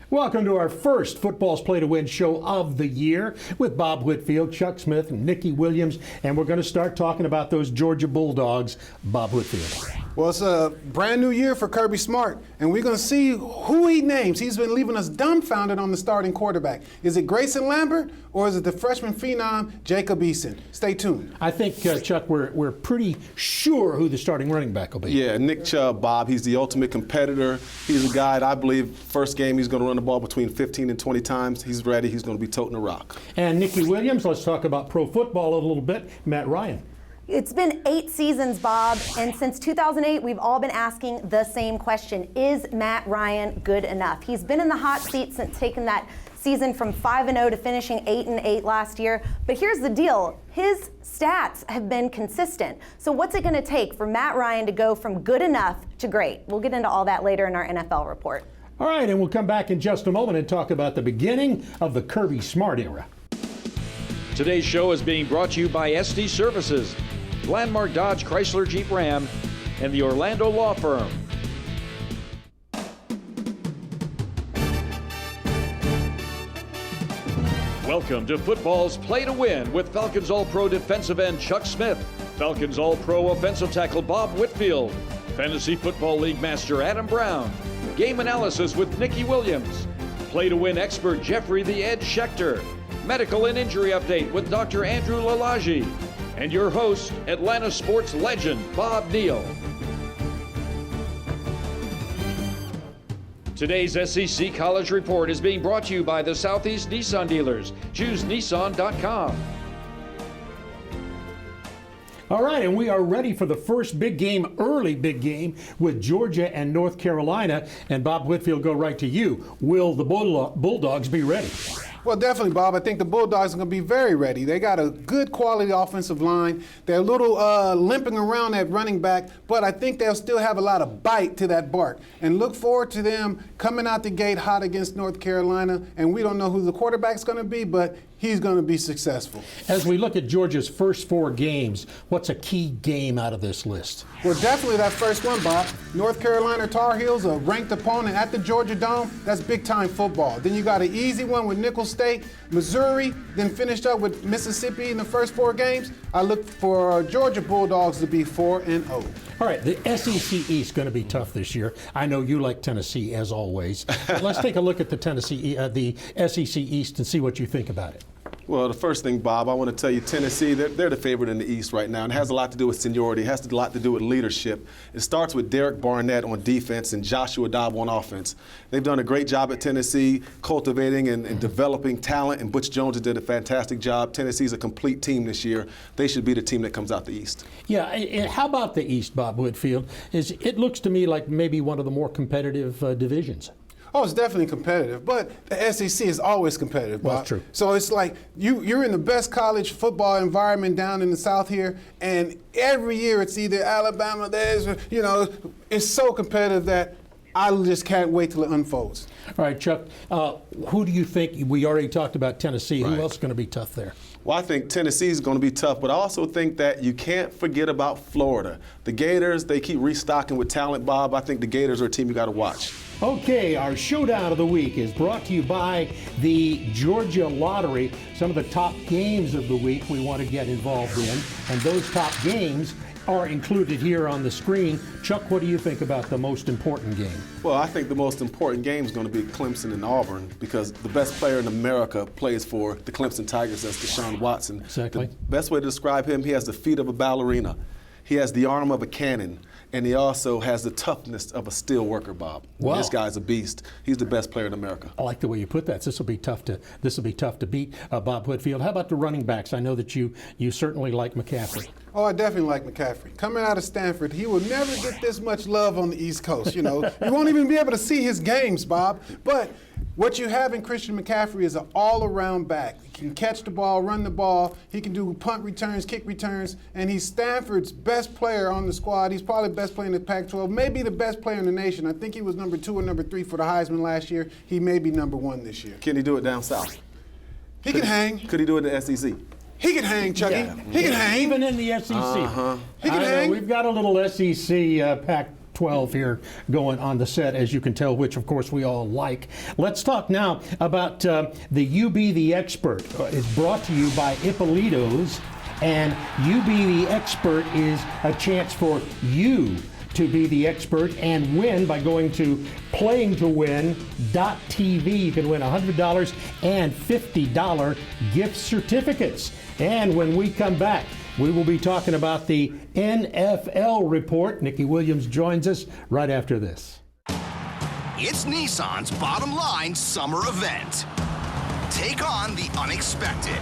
Welcome to our first Football's Play to Win show of the year with Bob Whitfield, Chuck Smith, and Nikki Williams. And we're going to start talking about those Georgia Bulldogs. Bob Whitfield. Well, it's a brand new year for Kirby Smart, and we're going to see who he names. He's been leaving us dumbfounded on the starting quarterback. Is it Grayson Lambert or is it the freshman phenom, Jacob Eason? Stay tuned. I think, Chuck, we're pretty sure who the starting running back will be. Yeah, Nick Chubb, Bob. He's the ultimate competitor. He's a guy that I believe first game he's going to run the ball between 15 and 20 times. He's ready. He's going to be toting the rock. And Nikki Williams, let's talk about pro football a little bit. Matt Ryan. It's been 8 seasons, Bob, and since 2008, we've all been asking the same question. Is Matt Ryan good enough? He's been in the hot seat since taking that season from 5-0 to finishing 8-8 last year. But here's the deal. His stats have been consistent. So what's it going to take for Matt Ryan to go from good enough to great? We'll get into all that later in our NFL report. All right, and we'll come back in just a moment and talk about the beginning of the Kirby Smart era. Today's show is being brought to you by SD Services, Landmark Dodge Chrysler Jeep Ram, and the Orlando Law Firm. Welcome to Football's Play to Win with Falcons All-Pro defensive end Chuck Smith, Falcons All-Pro offensive tackle Bob Whitfield, Fantasy Football League Master Adam Brown, Game Analysis with Nikki Williams, Play to Win expert Jeffrey the Ed Schechter, Medical and Injury Update with Dr. Andrew Lalagi, and your host, Atlanta sports legend, Bob Neal. Today's SEC College Report is being brought to you by the Southeast Nissan dealers. Choose Nissan.com. All right, and we are ready for the first big game, early big game, with Georgia and North Carolina. And Bob Whitfield, go right to you. Will the Bulldogs be ready? Well, definitely, Bob. I think the Bulldogs are going to be very ready. They got a good quality offensive line. They're a little limping around at running back, but I think they'll still have a lot of bite to that bark. And look forward to them coming out the gate hot against North Carolina. And we don't know who the quarterback's going to be, but he's going to be successful. As we look at Georgia's first 4 games, what's a key game out of this list? Well, definitely that first one, Bob. North Carolina Tar Heels, a ranked opponent at the Georgia Dome. That's big-time football. Then you got an easy one with Nicholls State, Missouri, then finished up with Mississippi in the first 4 games. I look for Georgia Bulldogs to be 4-0. All right, the SEC East going to be tough this year. I know you like Tennessee as always. Let's take a look at the the SEC East and see what you think about it. Well, the first thing, Bob, I want to tell you, Tennessee, they're the favorite in the East right now. And it has a lot to do with seniority. It has a lot to do with leadership. It starts with Derek Barnett on defense and Joshua Dobbs on offense. They've done a great job at Tennessee cultivating and developing talent, and Butch Jones did a fantastic job. Tennessee's a complete team this year. They should be the team that comes out the East. Yeah, and how about the East, Bob Whitfield? It looks to me like maybe one of the more competitive divisions. Oh, it's definitely competitive, but the SEC is always competitive, Bob. Well, that's true. So it's like you're in the best college football environment down in the South here, and every year it's either Alabama, it's so competitive that I just can't wait till it unfolds. All right, Chuck, who do you think, we already talked about Tennessee, Right. Who else is going to be tough there? Well, I think Tennessee is going to be tough, but I also think that you can't forget about Florida. The Gators, they keep restocking with talent, Bob. I think the Gators are a team you got to watch. Okay, our showdown of the week is brought to you by the Georgia Lottery. Some of the top games of the week we want to get involved in, and those top games are included here on the screen. Chuck, what do you think about the most important game? Well, I think the most important game is going to be Clemson and Auburn, because the best player in America plays for the Clemson Tigers. That's Deshaun Watson. Exactly. The best way to describe him, he has the feet of a ballerina. He has the arm of a cannon. And he also has the toughness of a steel worker, Bob. Wow. This guy's a beast. He's the best player in America. I like the way you put that. This will be tough to beat, Bob Whitfield. How about the running backs? I know that you certainly like McCaffrey. Oh, I definitely like McCaffrey. Coming out of Stanford, he will never get this much love on the East Coast. You won't even be able to see his games, Bob. But what you have in Christian McCaffrey is an all-around back. He can catch the ball, run the ball. He can do punt returns, kick returns, and he's Stanford's best player on the squad. He's probably the best player in the Pac-12, maybe the best player in the nation. I think he was number 2 or number 3 for the Heisman last year. He may be number 1 this year. Can he do it down south? He can hang. Could he do it in the SEC? He can hang, Chucky. Yeah. He can hang. Even in the SEC. He can hang. We've got a little SEC 12 here going on the set, as you can tell, which of course we all like. Let's talk now about the You Be the Expert. It's brought to you by Ippolito's, and You Be the Expert is a chance for you to be the expert and win by going to playingtowin.tv. You can win $100 and $50 gift certificates. And when we come back, we will be talking about the NFL report. Nikki Williams joins us right after this. It's Nissan's Bottom Line Summer Event. Take on the unexpected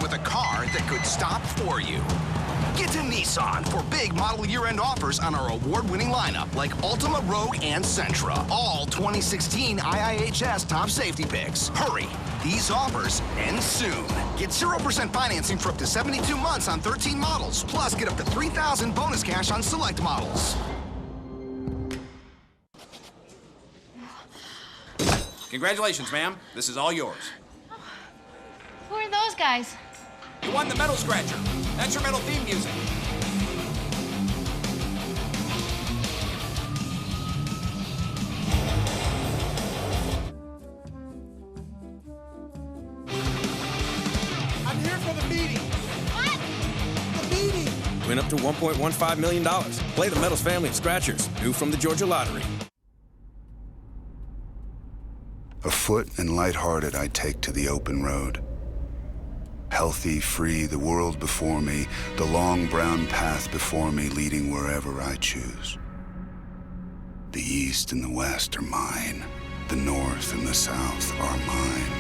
with a car that could stop for you. Get to Nissan for big model year-end offers on our award-winning lineup like Altima, Rogue, and Sentra. All 2016 IIHS top safety picks. Hurry, these offers end soon. Get 0% financing for up to 72 months on 13 models. Plus, get up to $3,000 bonus cash on select models. Congratulations, ma'am. This is all yours. Who are those guys? You won the Metal Scratcher. That's your metal theme music. I'm here for the meeting. What? The meeting. Win up to $1.15 million. Play the Metals family of scratchers. New from the Georgia Lottery. Afoot and lighthearted, I take to the open road. Healthy, free, the world before me, the long brown path before me leading wherever I choose. The east and the west are mine. The north and the south are mine.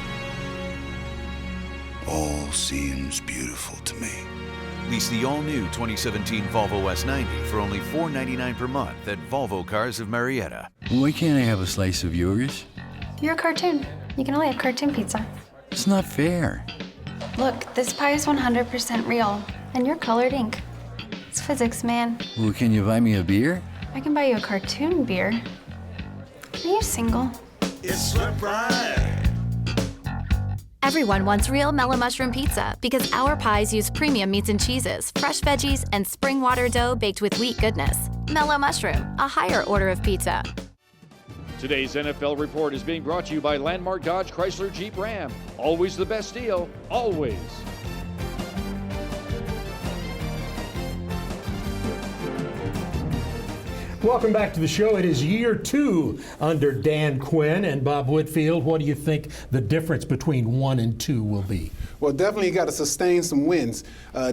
All seems beautiful to me. Lease the all-new 2017 Volvo S90 for only $499 per month at Volvo Cars of Marietta. Why can't I have a slice of yours? You're a cartoon. You can only have cartoon pizza. It's not fair. Look, this pie is 100% real, and you're colored ink. It's physics, man. Well, can you buy me a beer? I can buy you a cartoon beer. Are you single? It's a ride. Everyone wants real mellow mushroom pizza because our pies use premium meats and cheeses, fresh veggies, and spring water dough baked with wheat goodness. Mellow mushroom, a higher order of pizza. Today's NFL report is being brought to you by Landmark Dodge Chrysler Jeep Ram. Always the best deal, always. Welcome back to the show. It is year 2 under Dan Quinn and Bob Whitfield. What do you think the difference between 1 and 2 will be? Well, definitely got to sustain some wins.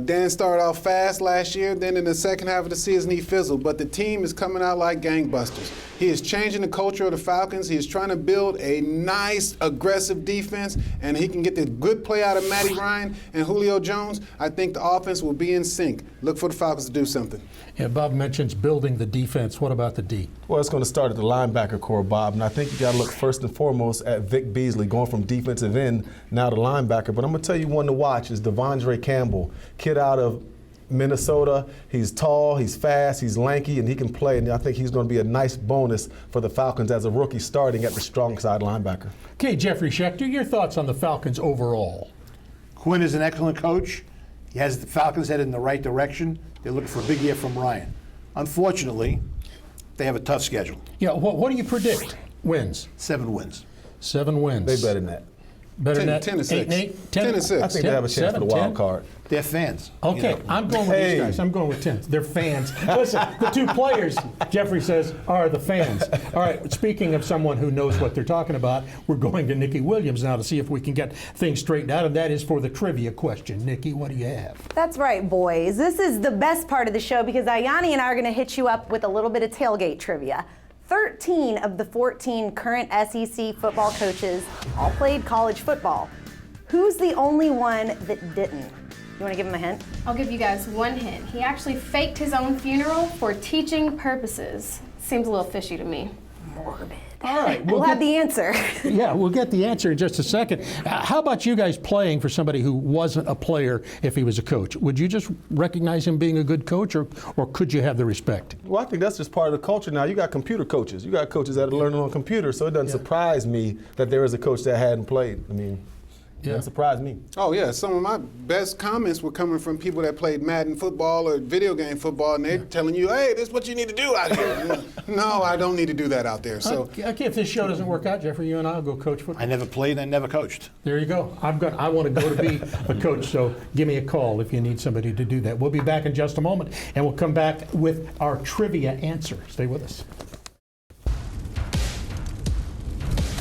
Dan started off fast last year, then in the second half of the season he fizzled, but the team is coming out like gangbusters. He is changing the culture of the Falcons. He is trying to build a nice, aggressive defense, and he can get the good play out of Matty Ryan and Julio Jones. I think the offense will be in sync. Look for the Falcons to do something. Yeah, Bob mentions building the defense. What about the D? Well, it's going to start at the linebacker core, Bob, and I think you got to look first and foremost at Vic Beasley, going from defensive end now to linebacker. But I'm going to tell you one to watch is Devondre Campbell, kid out of Minnesota. He's tall, he's fast, he's lanky, and he can play. And I think he's going to be a nice bonus for the Falcons as a rookie starting at the strong side linebacker. Okay, Jeffrey Schechter, your thoughts on the Falcons overall? Quinn is an excellent coach. He has the Falcons headed in the right direction. They're looking for a big year from Ryan. Unfortunately, they have a tough schedule. Yeah, what do you predict? Wins? 7 wins. 7 wins. They better than that. Better than that? 10 to 6. 8 and 8? 10 to 6. I think they have a chance for the wild card. They're fans. Okay, I'm going with these guys. I'm going with 10. They're fans. Listen, the 2 players, Jeffrey says, are the fans. All right, speaking of someone who knows what they're talking about, we're going to Nikki Williams now to see if we can get things straightened out, and that is for the trivia question. Nikki, what do you have? That's right, boys. This is the best part of the show because Ayani and I are going to hit you up with a little bit of tailgate trivia. 13 of the 14 current SEC football coaches all played college football. Who's the only one that didn't? You want to give him a hint? I'll give you guys one hint. He actually faked his own funeral for teaching purposes. Seems a little fishy to me. Morbid. All right. We'll have the answer. Yeah, we'll get the answer in just a second. How about you guys playing for somebody who wasn't a player if he was a coach? Would you just recognize him being a good coach, or could you have the respect? Well, I think that's just part of the culture now. You got computer coaches. You got coaches that are learning on computers, so it doesn't surprise me that there is a coach that hadn't played. I mean, That surprised me. Oh, yeah. Some of my best comments were coming from people that played Madden football or video game football, and they're telling you, hey, this is what you need to do out here. No, I don't need to do that out there. So, okay, if this show doesn't work out, Jeffrey, you and I will go coach football. I never played, I never coached. There you go. I want to go to be a coach, so give me a call if you need somebody to do that. We'll be back in just a moment, and we'll come back with our trivia answer. Stay with us.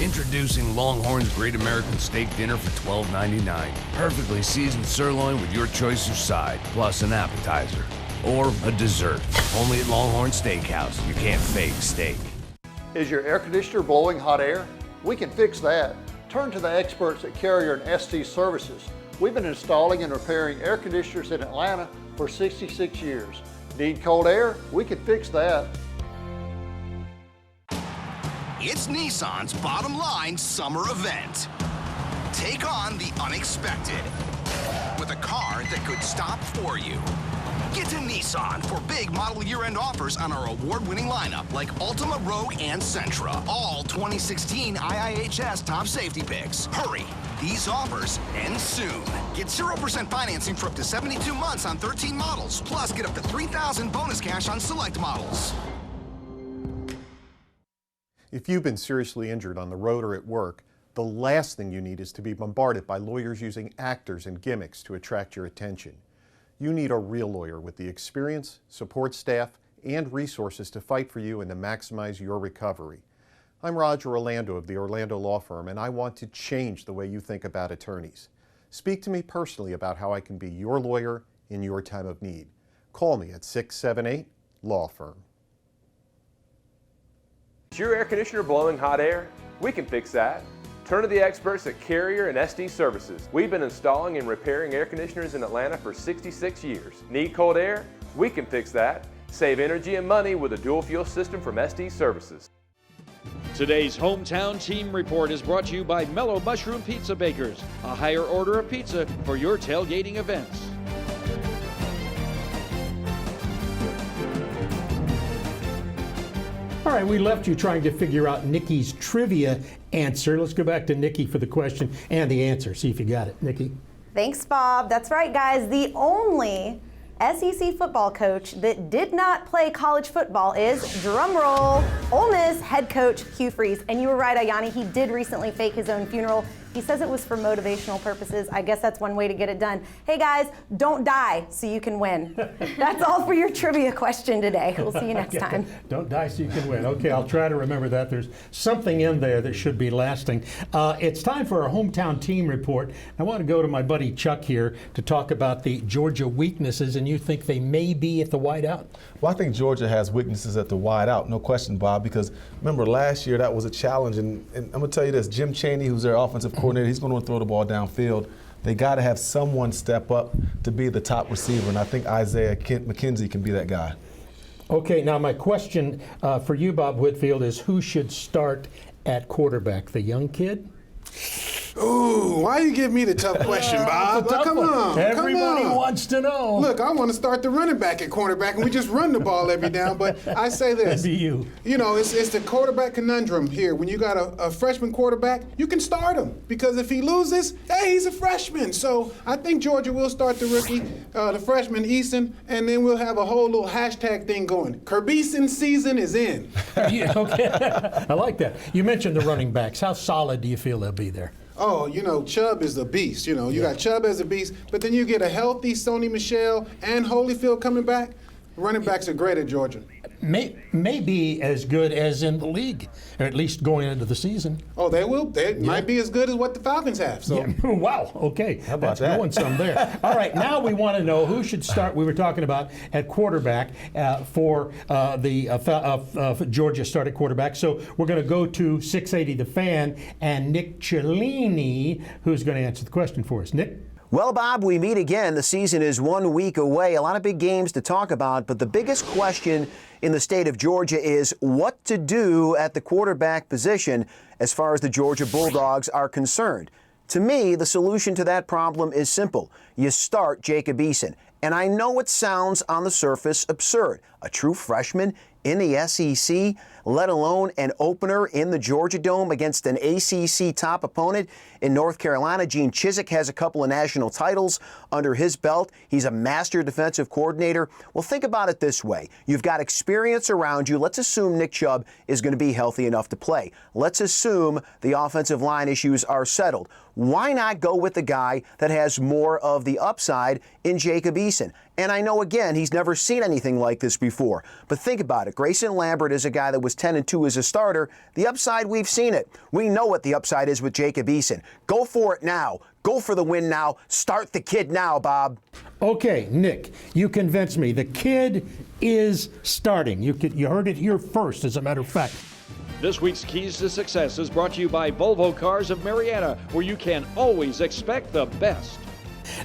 Introducing Longhorn's Great American Steak Dinner for $12.99. Perfectly seasoned sirloin with your choice of side, plus an appetizer. Or a dessert. Only at Longhorn Steakhouse. You can't fake steak. Is your air conditioner blowing hot air? We can fix that. Turn to the experts at Carrier and ST Services. We've been installing and repairing air conditioners in Atlanta for 66 years. Need cold air? We can fix that. It's Nissan's bottom line summer event. Take on the unexpected with a car that could stop for you. Get to Nissan for big model year-end offers on our award-winning lineup like Altima, Rogue, and Sentra. All 2016 IIHS top safety picks. Hurry, these offers end soon. Get 0% financing for up to 72 months on 13 models. Plus, get up to $3,000 bonus cash on select models. If you've been seriously injured on the road or at work, the last thing you need is to be bombarded by lawyers using actors and gimmicks to attract your attention. You need a real lawyer with the experience, support staff, and resources to fight for you and to maximize your recovery. I'm Roger Orlando of the Orlando Law Firm, and I want to change the way you think about attorneys. Speak to me personally about how I can be your lawyer in your time of need. Call me at 678-LAW-FIRM. Is your air conditioner blowing hot air? We can fix that. Turn to the experts at Carrier and SD Services. We've been installing and repairing air conditioners in Atlanta for 66 years. Need cold air? We can fix that. Save energy and money with a dual fuel system from SD Services. Today's Hometown Team Report is brought to you by Mellow Mushroom Pizza Bakers, a higher order of pizza for your tailgating events. All right, we left you trying to figure out Nikki's trivia answer. Let's go back to Nikki for the question and the answer. See if you got it, Nikki. Thanks, Bob. That's right, guys. The only SEC football coach that did not play college football is, drumroll, Ole Miss head coach Hugh Freeze. And you were right, Ayani, he did recently fake his own funeral. He says it was for motivational purposes. I guess that's one way to get it done. Hey guys, don't die so you can win. That's all for your trivia question today. We'll see you next time. Don't die so you can win. Okay, I'll try to remember that. There's something in there that should be lasting. It's time for our hometown team report. I want to go to my buddy Chuck here to talk about the Georgia weaknesses, and you think they may be at the wideout? Well, I think Georgia has weaknesses at the wideout, no question, Bob, because remember last year that was a challenge, and I'm going to tell you this, Jim Chaney, who's their offensive coordinator, he's going to throw the ball downfield. They got to have someone step up to be the top receiver, and I think Isaiah McKenzie can be that guy. Okay, now my question for you, Bob Whitfield, is who should start at quarterback? The young kid? Ooh, why you give me the tough question, Bob? It's a tough Come one. on. Everybody come on. wants to know. Look, I want to start the running back at cornerback, and we just run the ball every down. But I say this. That'd be you. You know, it's the quarterback conundrum here. When you got a freshman quarterback, you can start him. Because if he loses, hey, he's a freshman. So I think Georgia will start the rookie, the freshman Eason, and then we'll have a whole little hashtag thing going. Kirby-Eason season is in. Yeah, okay. I like that. You mentioned the running backs. How solid do you feel they'll be there? Oh, you know, Chubb is a beast. You know, you got Chubb as a beast, but then you get a healthy Sony Michel and Holyfield coming back. Running backs are great at Georgia. May be as good as in the league, or at least going into the season. Oh, they will. They might be as good as what the Falcons have. So, yeah. Wow. Okay, how about that? Going some there. All right, now we want to know who should start. We were talking about at quarterback for the Georgia start at quarterback. So we're going to go to 680 The Fan and Nick Cellini, who's going to answer the question for us. Nick. Well, Bob, we meet again. The season is 1 week away. A lot of big games to talk about, but the biggest question in the state of Georgia is what to do at the quarterback position as far as the Georgia Bulldogs are concerned. To me, the solution to that problem is simple. You start Jacob Eason. And I know it sounds on the surface absurd. A true freshman in the SEC? let alone an opener in the Georgia Dome against an ACC top opponent in North Carolina. Gene Chizik has a couple of national titles under his belt. He's a master defensive coordinator. Well, think about it this way. You've got experience around you. Let's assume Nick Chubb is going to be healthy enough to play. Let's assume the offensive line issues are settled. Why not go with the guy that has more of the upside in Jacob Eason? And I know, again, he's never seen anything like this before. But think about it. Grayson Lambert is a guy that was 10-2 as a starter. The upside, we've seen it. We know what the upside is with Jacob Eason. Go for it now. Go for the win now. Start the kid now, Bob. Okay, Nick, you convinced me. The kid is starting. You heard it here first, as a matter of fact. This week's Keys to Success is brought to you by Volvo Cars of Marietta, where you can always expect the best.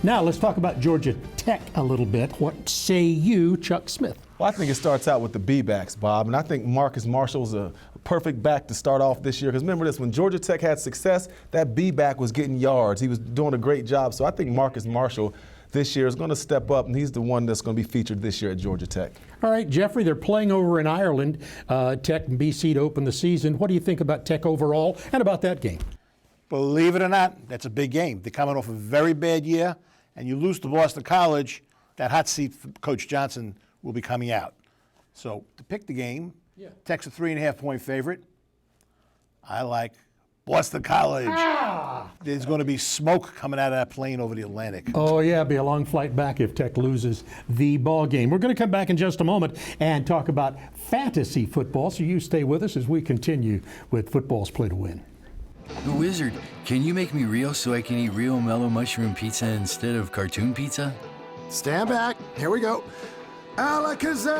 Now let's talk about Georgia Tech a little bit. What say you, Chuck Smith? Well, I think it starts out with the B-backs, Bob, and I think Marcus Marshall's a perfect back to start off this year. Because remember this, when Georgia Tech had success, that B-back was getting yards. He was doing a great job. So I think Marcus Marshall this year is going to step up, and he's the one that's going to be featured this year at Georgia Tech. All right, Jeffrey, they're playing over in Ireland, Tech and BC to open the season. What do you think about Tech overall and about that game? Believe it or not, that's a big game. They're coming off a very bad year, and you lose to Boston College, that hot seat for Coach Johnson will be coming out. So to pick the game, Tech's a 3.5-point favorite. I like Boston College. There's going to be smoke coming out of that plane over the Atlantic. Oh, yeah, it'll be a long flight back if Tech loses the ball game. We're going to come back in just a moment and talk about fantasy football, so you stay with us as we continue with Football's Play to Win. The Wizard, can you make me real so I can eat real mellow mushroom pizza instead of cartoon pizza? Stand back. Here we go. Alakazam!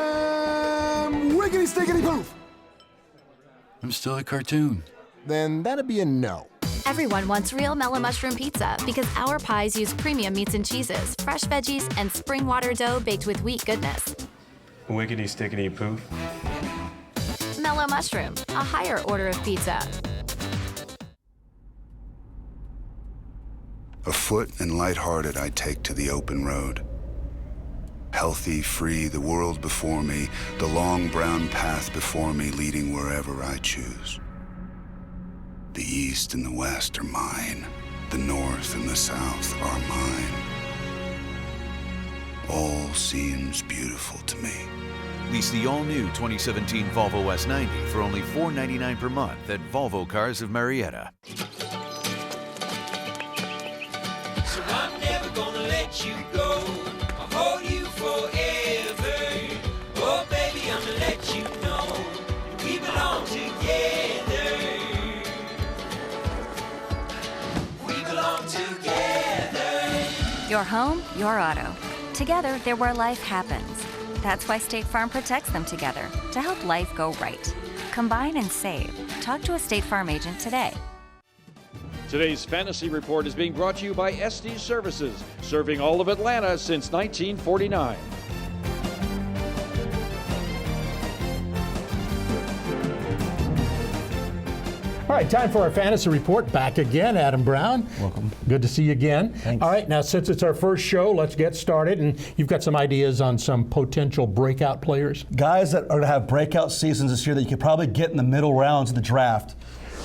Wiggity stickity poof! I'm still a cartoon. Then that'd be a no. Everyone wants real mellow mushroom pizza because our pies use premium meats and cheeses, fresh veggies, and spring water dough baked with wheat goodness. Wiggity stickity poof. Mellow mushroom, a higher order of pizza. Afoot and lighthearted, I take to the open road. Healthy, free, the world before me, the long brown path before me, leading wherever I choose. The east and the west are mine. The north and the south are mine. All seems beautiful to me. Lease the all-new 2017 Volvo S90 for only $499 per month at Volvo Cars of Marietta. So I'm never gonna let you go. I'll hold you forever. Oh, baby, I'm gonna let you know we belong together. We belong together. Your home, your auto. Together, they're where life happens. That's why State Farm protects them together to help life go right. Combine and save. Talk to a State Farm agent today. Today's Fantasy Report is being brought to you by SD Services, serving all of Atlanta since 1949. All right, time for our Fantasy Report. Back again, Adam Brown. Welcome. Good to see you again. Thanks. All right, now since it's our first show, let's get started. And you've got some ideas on some potential breakout players? Guys that are going to have breakout seasons this year that you could probably get in the middle rounds of the draft.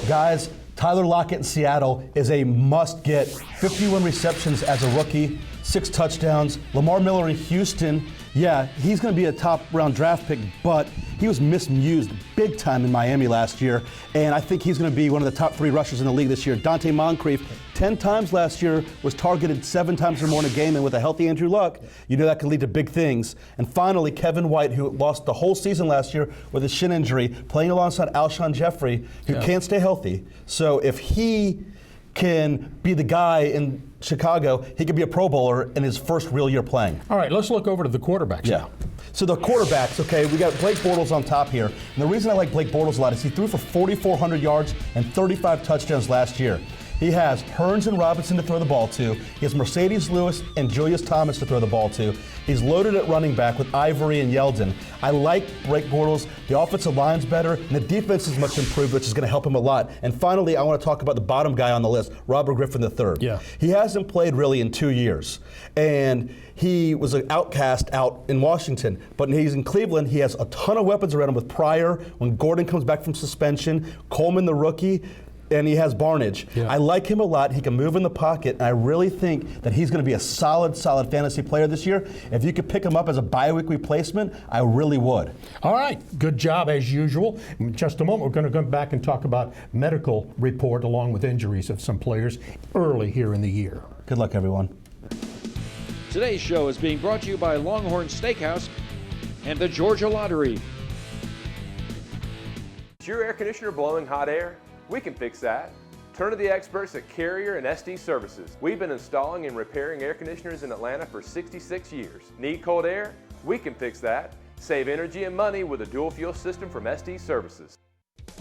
Guys, Tyler Lockett in Seattle is a must-get. 51 receptions as a rookie, 6 touchdowns. Lamar Miller in Houston, yeah, he's going to be a top-round draft pick, but he was misused big time in Miami last year, and I think he's going to be one of the top 3 rushers in the league this year. Dante Moncrief, 10 times last year, was targeted 7 times or more in a game, and with a healthy Andrew Luck, you know that could lead to big things. And finally, Kevin White, who lost the whole season last year with a shin injury, playing alongside Alshon Jeffrey, who can't stay healthy. So if he can be the guy in Chicago, he could be a Pro Bowler in his first real year playing. All right, let's look over to the quarterbacks now. So the quarterbacks, okay, we got Blake Bortles on top here. And the reason I like Blake Bortles a lot is he threw for 4,400 yards and 35 touchdowns last year. He has Hearns and Robinson to throw the ball to. He has Mercedes Lewis and Julius Thomas to throw the ball to. He's loaded at running back with Ivory and Yeldon. I like Blake Bortles. The offensive line's better, and the defense is much improved, which is going to help him a lot. And finally, I want to talk about the bottom guy on the list, Robert Griffin III. Yeah. He hasn't played really in 2 years, and he was an outcast out in Washington. But he's in Cleveland. He has a ton of weapons around him with Pryor. When Gordon comes back from suspension, Coleman the rookie, and he has Barnage. Yeah. I like him a lot. He can move in the pocket, and I really think that he's going to be a solid fantasy player this year. If you could pick him up as a bye-week replacement, I really would. All right, good job as usual. In just a moment, we're going to come back and talk about medical report along with injuries of some players early here in the year. Good luck, everyone. Today's show is being brought to you by Longhorn Steakhouse and the Georgia Lottery. Is your air conditioner blowing hot air? We can fix that. Turn to the experts at Carrier and SD Services. We've been installing and repairing air conditioners in Atlanta for 66 years. Need cold air? We can fix that. Save energy and money with a dual fuel system from SD Services.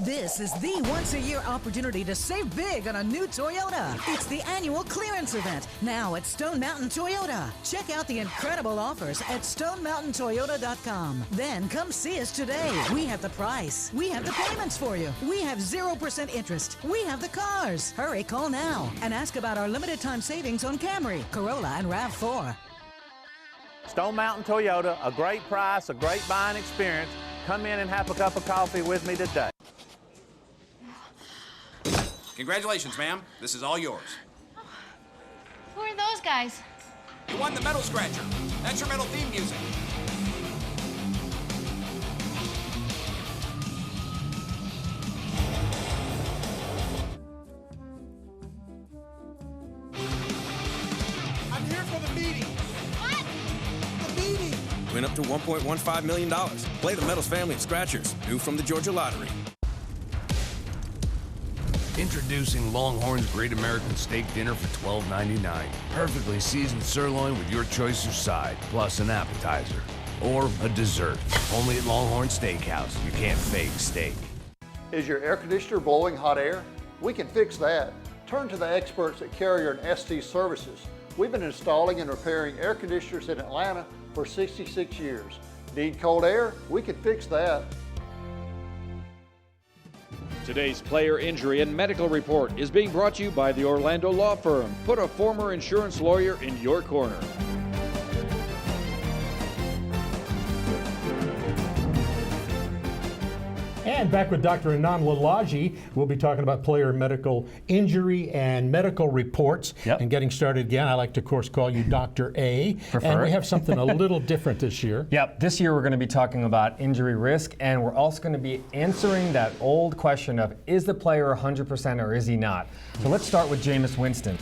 This is the once-a-year opportunity to save big on a new Toyota. It's the annual clearance event, now at Stone Mountain Toyota. Check out the incredible offers at StoneMountainToyota.com. Then come see us today. We have the price. We have the payments for you. We have 0% interest. We have the cars. Hurry, call now and ask about our limited time savings on Camry, Corolla, and RAV4. Stone Mountain Toyota, a great price, a great buying experience. Come in and have a cup of coffee with me today. Congratulations, ma'am. This is all yours. Who are those guys? You won the Metal Scratcher. That's your metal theme music. I'm here for the meeting. What? The meeting. Win up to $1.15 million. Play the Metals family of scratchers. New from the Georgia Lottery. Introducing Longhorn's Great American Steak Dinner for $12.99. Perfectly seasoned sirloin with your choice of side, plus an appetizer. Or a dessert. Only at Longhorn Steakhouse. You can't fake steak. Is your air conditioner blowing hot air? We can fix that. Turn to the experts at Carrier and SD Services. We've been installing and repairing air conditioners in Atlanta for 66 years. Need cold air? We can fix that. Today's player injury and medical report is being brought to you by the Orlando Law Firm. Put a former insurance lawyer in your corner. And back with Dr. Anand Lalaji, we'll be talking about player medical injury and medical reports. Yep. And getting started again, I like to, of course, call you Dr. A. Prefer And we it. have something a little different this year. Yep, this year we're going to be talking about injury risk, and we're also going to be answering that old question of, is the player 100% or is he not? So let's start with Jameis Winston.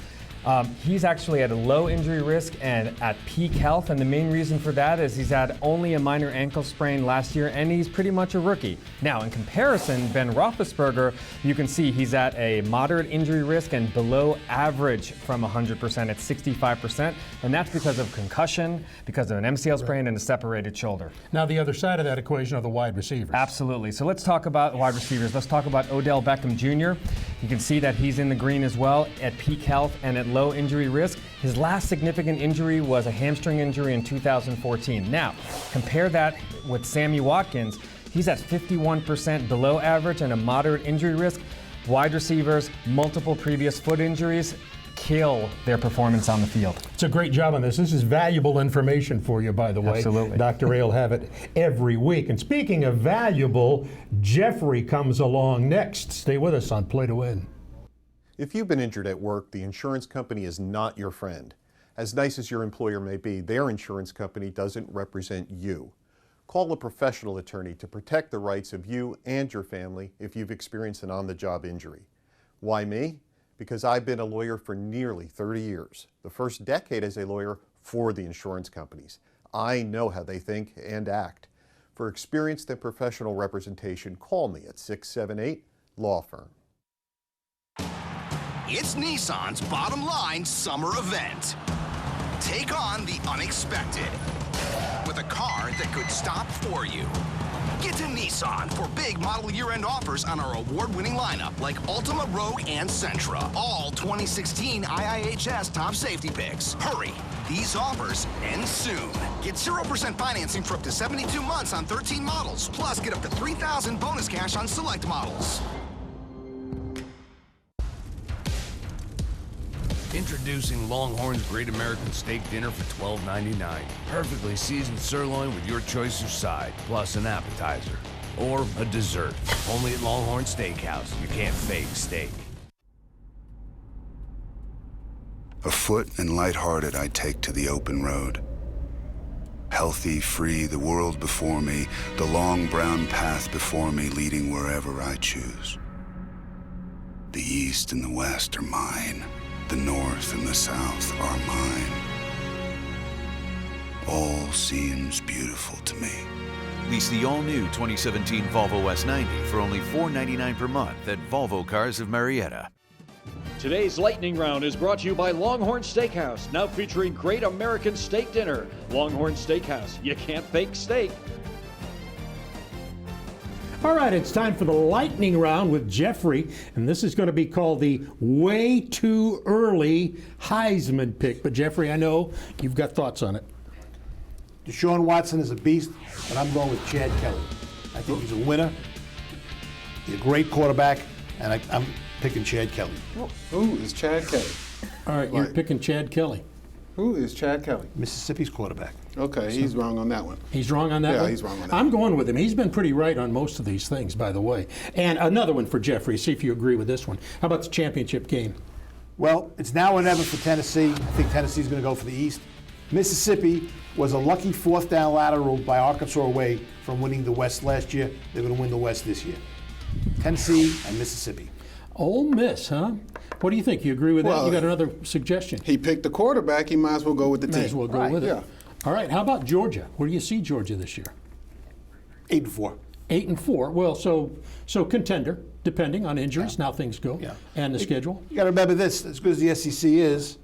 He's actually at a low injury risk and at peak health, and the main reason for that is he's had only a minor ankle sprain last year, and he's pretty much a rookie. Now, in comparison, Ben Roethlisberger, you can see he's at a moderate injury risk and below average from 100% at 65%, and that's because of concussion, because of an MCL sprain and a separated shoulder. Now, the other side of that equation are the wide receivers. Absolutely. So let's talk about wide receivers. Let's talk about Odell Beckham Jr. You can see that he's in the green as well at peak health and at low injury risk. His last significant injury was a hamstring injury in 2014. Now, compare that with Sammy Watkins. He's at 51% below average and a moderate injury risk. Wide receivers, multiple previous foot injuries, kill their performance on the field. It's a great job on this. This is valuable information for you, by the way. Absolutely. Dr. A will have it every week. And speaking of valuable, Jeffrey comes along next. Stay with us on Play to Win. If you've been injured at work, the insurance company is not your friend. As nice as your employer may be, their insurance company doesn't represent you. Call a professional attorney to protect the rights of you and your family if you've experienced an on-the-job injury. Why me? Because I've been a lawyer for nearly 30 years, the first decade as a lawyer for the insurance companies. I know how they think and act. For experienced and professional representation, call me at 678-LAW-FIRM. It's Nissan's bottom line summer event. Take on the unexpected with a car that could stop for you. Get to Nissan for big model year-end offers on our award-winning lineup like Altima, Rogue, and Sentra. All 2016 IIHS top safety picks. Hurry, these offers end soon. Get 0% financing for up to 72 months on 13 models. Plus, get up to $3,000 bonus cash on select models. Introducing Longhorn's Great American Steak Dinner for $12.99. Perfectly seasoned sirloin with your choice of side, plus an appetizer. Or a dessert. Only at Longhorn Steakhouse. You can't fake steak. Afoot and lighthearted, I take to the open road. Healthy, free, the world before me, the long brown path before me leading wherever I choose. The east and the west are mine. The north and the south are mine. All seems beautiful to me. Lease the all-new 2017 Volvo S90 for only $499 per month at Volvo Cars of Marietta. Today's Lightning Round is brought to you by Longhorn Steakhouse, now featuring Great American Steak Dinner. Longhorn Steakhouse, you can't fake steak. All right, it's time for the lightning round with Jeffrey, and this is going to be called the way too early Heisman pick. But Jeffrey, I know you've got thoughts on it. Deshaun Watson is a beast, but I'm going with Chad Kelly. I think he's a winner. He's a great quarterback, and I'm picking Chad Kelly. Who is Chad Kelly? All right, you're picking Chad Kelly. Who is Chad Kelly? Mississippi's quarterback. Okay, he's wrong on that one. He's wrong on that one? Yeah, he's wrong on that I'm going with him. He's been pretty right on most of these things, by the way. And another one for Jeffrey, see if you agree with this one. How about the championship game? Well, it's now or never for Tennessee. I think Tennessee's going to go for the East. Mississippi was a lucky fourth down lateral by Arkansas away from winning the West last year. They're going to win the West this year. Tennessee and Mississippi. Ole Miss, huh? What do you think? You agree with that? You got another suggestion? He picked the quarterback. He might as well go with the team. Might as well go with it. Yeah. All right. How about Georgia? Where do you see Georgia this year? 8-4. 8-4. Well, so contender, depending on injuries, now things go, and the schedule. You got to remember this: as good as the SEC is,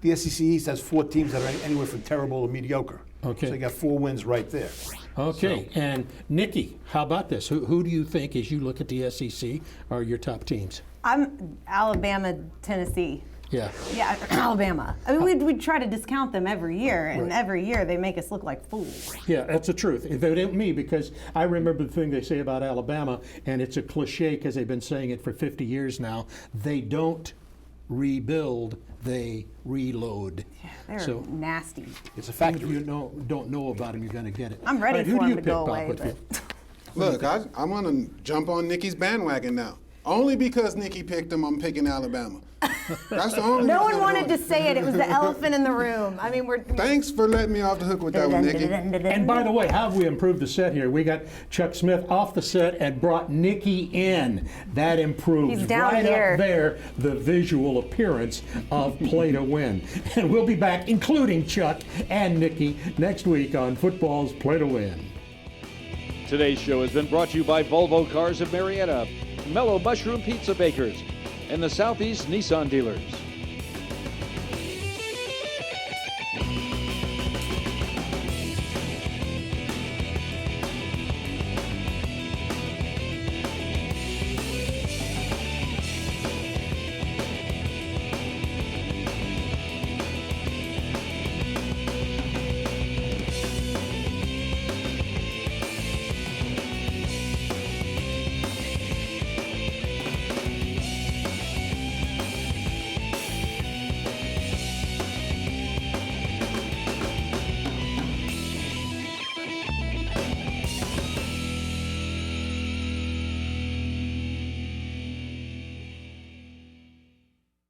the SEC East has 4 teams that are anywhere from terrible to mediocre. Okay. So you got 4 wins right there. Okay. So. And Nikki, how about this? Who do you think, as you look at the SEC, are your top teams? I'm Alabama, Tennessee. Yeah. Yeah, Alabama. I mean, we try to discount them every year, and every year they make us look like fools. Yeah, that's the truth. They don't me, because I remember the thing they say about Alabama, and it's a cliche because they've been saying it for 50 years now. They don't rebuild, they reload. Yeah, they're so nasty. It's a factory. If you don't know about them, you're going to get it. I'm ready right, for them to go away. Look, I'm going to jump on Nikki's bandwagon now. Only because Nikki picked him, I'm picking Alabama. That's the only. No one wanted to say it. It was the elephant in the room. I mean, Thanks for letting me off the hook with that one, Nikki. And by the way, how have we improved the set here? We got Chuck Smith off the set and brought Nikki in. That improves He's down right here. up there the visual appearance of Play to Win. And we'll be back, including Chuck and Nikki, next week on Football's Play to Win. Today's show has been brought to you by Volvo Cars of Marietta, Mellow Mushroom Pizza Bakers, and the Southeast Nissan Dealers.